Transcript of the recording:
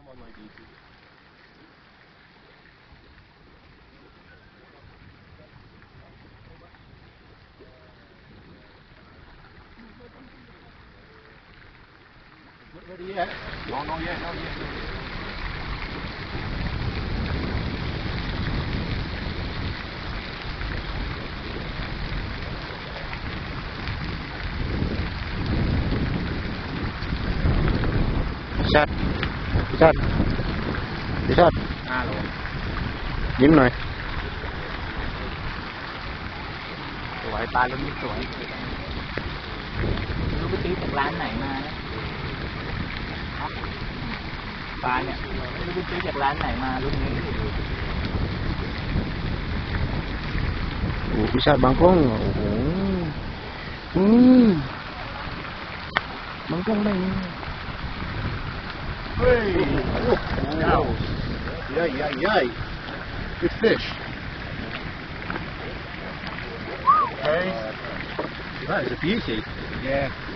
Ready yet? No, not yet, not yet. Sát sát sát 5 โล ยิ้มหน่อย สวยปลาลูกนี้สวยลูกไปซื้อจากร้านไหนมานะปลาเนี่ยลูกไปซื้อจากร้านไหนมาลูกนี้ โอ้พี่ชาติบางกล้องโอ้โหบางกล้องได้ไง Hey! Wow! Yay, yay, yay! Good fish. Okay. That is a beauty. Yeah.